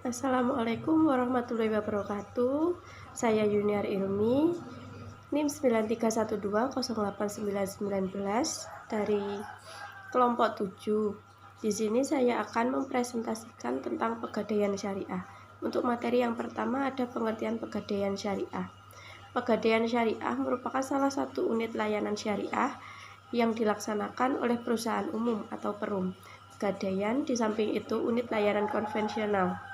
Assalamualaikum warahmatullahi wabarakatuh. Saya Yuniar Ilmi, NIM 9312089919 dari kelompok 7. Di sini saya akan mempresentasikan tentang pegadaian syariah. Untuk materi yang pertama ada pengertian pegadaian syariah. Pegadaian syariah merupakan salah satu unit layanan syariah yang dilaksanakan oleh perusahaan umum atau perum. Pegadaian di samping itu unit layanan konvensional.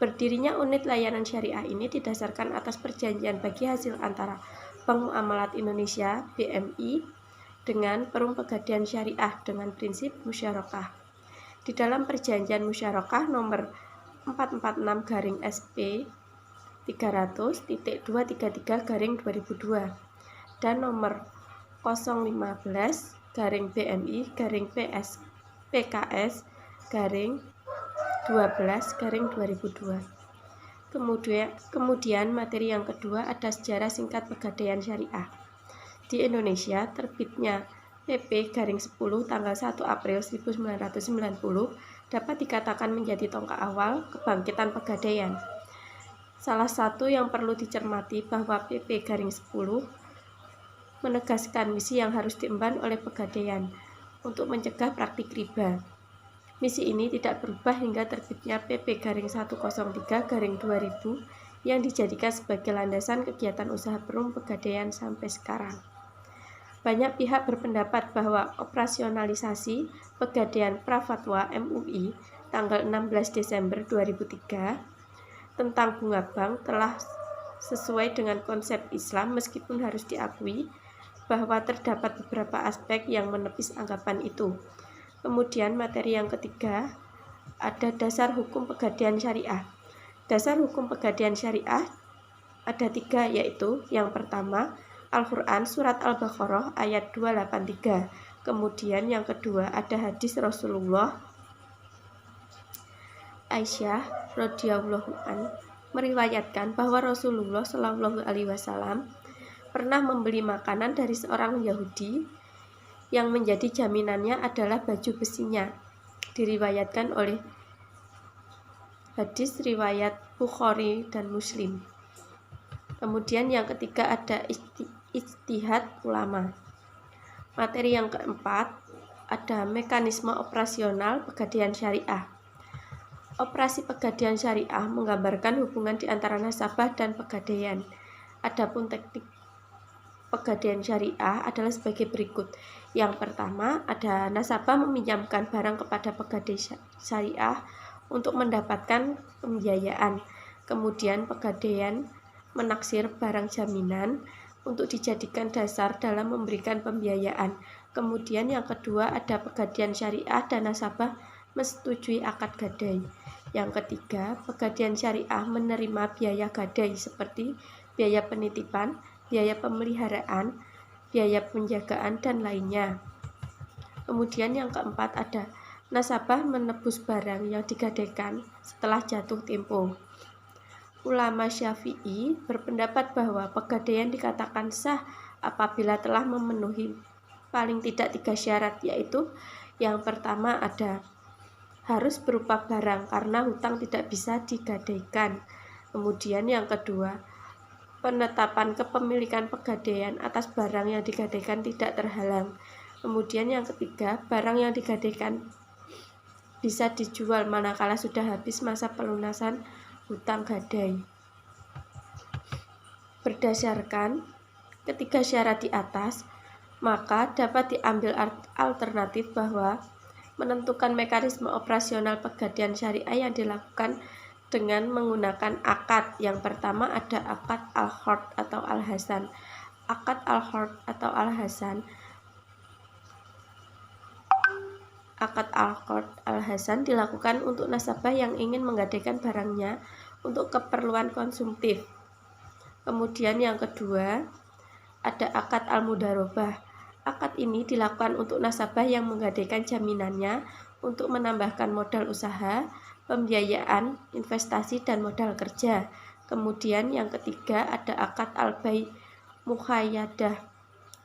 Berdirinya unit layanan syariah ini didasarkan atas perjanjian bagi hasil antara Bank Muamalat Indonesia (BMI) dengan Perum Pegadaian Syariah dengan prinsip musyarakah. Di dalam perjanjian musyarakah nomor 446/SP 300.233/2002 dan nomor 015-PKS-12/2002. Kemudian materi yang kedua ada sejarah singkat pegadaian syariah. Di Indonesia, terbitnya PP-10 tanggal 1 April 1990 dapat dikatakan menjadi tonggak awal kebangkitan pegadaian. Salah satu yang perlu dicermati bahwa PP-10 menegaskan misi yang harus diemban oleh pegadaian untuk mencegah praktik riba. Misi ini tidak berubah hingga terbitnya PP-103/2000 yang dijadikan sebagai landasan kegiatan usaha Perum Pegadaian sampai sekarang. Banyak pihak berpendapat bahwa operasionalisasi Pegadaian Prafatwa MUI tanggal 16 Desember 2003 tentang bunga bank telah sesuai dengan konsep Islam, meskipun harus diakui bahwa terdapat beberapa aspek yang menepis anggapan itu. Kemudian materi yang ketiga ada dasar hukum pegadaian syariah. Dasar hukum pegadaian syariah ada 3, yaitu yang pertama Al-Quran Surat Al-Baqarah ayat 283. Kemudian yang kedua ada hadis Rasulullah Aisyah radhiyallahu an meriwayatkan bahwa Rasulullah Shallallahu alaihi wasallam pernah membeli makanan dari seorang Yahudi yang menjadi jaminannya adalah baju besinya. Diriwayatkan oleh hadis riwayat Bukhari dan Muslim. Kemudian yang ketiga ada ijtihad ulama. Materi yang keempat ada mekanisme operasional pegadaian syariah. Operasi pegadaian syariah menggambarkan hubungan di antara nasabah dan pegadaian. Adapun teknik pegadaian syariah adalah sebagai berikut. Yang pertama ada nasabah meminjamkan barang kepada pegadai syariah untuk mendapatkan pembiayaan. Kemudian pegadaian menaksir barang jaminan untuk dijadikan dasar dalam memberikan pembiayaan. Kemudian yang kedua ada pegadaian syariah dan nasabah menyetujui akad gadai. Yang ketiga, pegadaian syariah menerima biaya gadai seperti biaya penitipan, biaya pemeliharaan, biaya penjagaan, dan lainnya. Kemudian yang keempat ada nasabah menebus barang yang digadaikan setelah jatuh tempo. Ulama Syafi'i berpendapat bahwa pegadaian dikatakan sah apabila telah memenuhi paling tidak 3 syarat, yaitu yang pertama ada harus berupa barang karena hutang tidak bisa digadaikan. Kemudian yang kedua, penetapan kepemilikan pegadaian atas barang yang digadaikan tidak terhalang. Kemudian yang ketiga, barang yang digadaikan bisa dijual manakala sudah habis masa pelunasan hutang gadai. Berdasarkan ketiga syarat di atas, maka dapat diambil alternatif bahwa menentukan mekanisme operasional pegadaian syariah yang dilakukan dengan menggunakan akad. Yang pertama ada akad al-qard atau al-hasan. Akad al-qard atau al-hasan. Akad al-qard al-hasan dilakukan untuk nasabah yang ingin menggadaikan barangnya untuk keperluan konsumtif. Kemudian yang kedua ada akad al-mudharabah. Akad ini dilakukan untuk nasabah yang menggadaikan jaminannya untuk menambahkan modal usaha, pembiayaan, investasi, dan modal kerja. Kemudian yang ketiga ada akad al-bai' muqayyadah.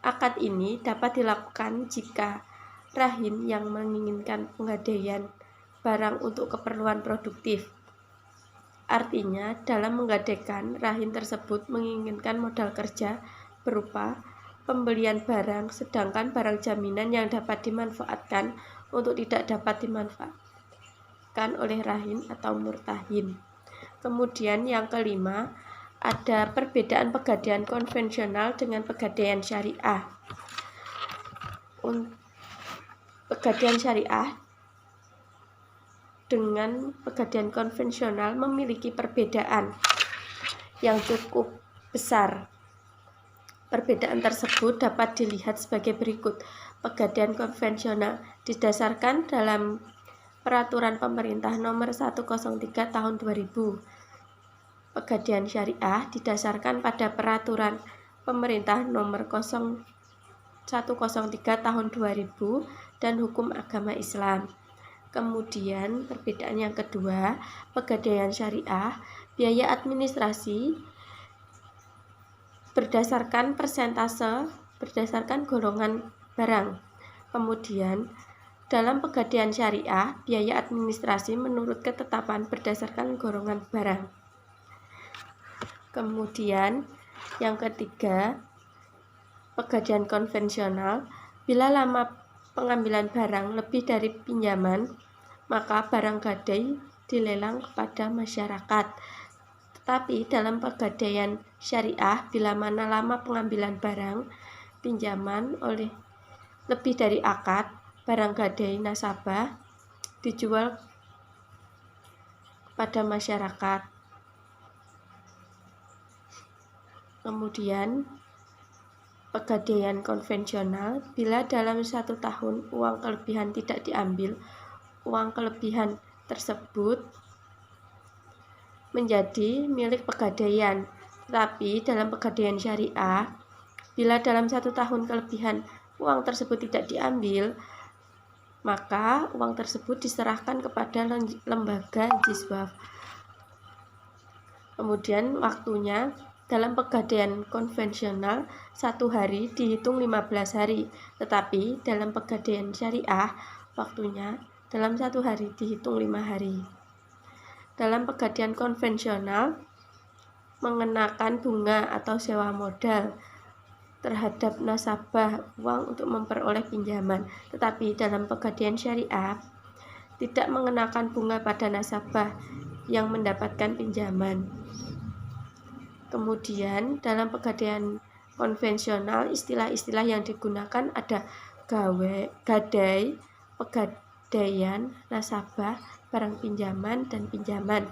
Akad ini dapat dilakukan jika rahin yang menginginkan penggadaian barang untuk keperluan produktif. Artinya, dalam menggadaikan, rahim tersebut menginginkan modal kerja berupa pembelian barang, sedangkan barang jaminan yang dapat dimanfaatkan untuk tidak dapat dimanfaatkan oleh rahin atau murtahin. Kemudian yang kelima, ada perbedaan pegadaian konvensional dengan pegadaian syariah. Pegadaian syariah dengan pegadaian konvensional memiliki perbedaan yang cukup besar. Perbedaan tersebut dapat dilihat sebagai berikut. Pegadaian konvensional didasarkan dalam Peraturan Pemerintah Nomor 103 Tahun 2000. Pegadaian syariah didasarkan pada Peraturan Pemerintah Nomor 103 Tahun 2000 dan Hukum Agama Islam. Kemudian perbedaan yang kedua, pegadaian syariah, biaya administrasi berdasarkan persentase, berdasarkan golongan barang. Kemudian dalam pegadaian syariah, biaya administrasi menurut ketetapan berdasarkan golongan barang. Kemudian yang ketiga, pegadaian konvensional, bila lama pengambilan barang lebih dari pinjaman, maka barang gadai dilelang kepada masyarakat. Tetapi dalam pegadaian syariah, bila mana lama pengambilan barang pinjaman oleh lebih dari akad, barang gadai nasabah dijual kepada masyarakat. Kemudian pegadaian konvensional, bila dalam 1 tahun uang kelebihan tidak diambil, uang kelebihan tersebut menjadi milik pegadaian. Tetapi dalam pegadaian syariah, bila dalam 1 tahun kelebihan uang tersebut tidak diambil, maka uang tersebut diserahkan kepada lembaga jiswaf. Kemudian waktunya, dalam pegadaian konvensional 1 hari dihitung 15 hari, tetapi dalam pegadaian syariah waktunya dalam 1 hari dihitung 5 hari. Dalam pegadaian konvensional mengenakan bunga atau sewa modal terhadap nasabah uang untuk memperoleh pinjaman, tetapi dalam pegadaian syariah tidak mengenakan bunga pada nasabah yang mendapatkan pinjaman. Kemudian dalam pegadaian konvensional, istilah-istilah yang digunakan ada gadai, pegadaian, nasabah, barang pinjaman, dan pinjaman.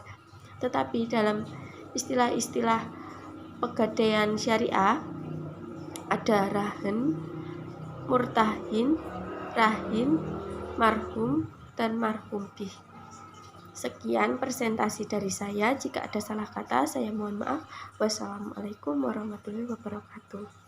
Tetapi dalam istilah-istilah pegadaian syariah ada rahin, murtahin, rahin, marhum, dan marhum bih. Sekian presentasi dari saya. Jika ada salah kata, saya mohon maaf. Wassalamualaikum warahmatullahi wabarakatuh.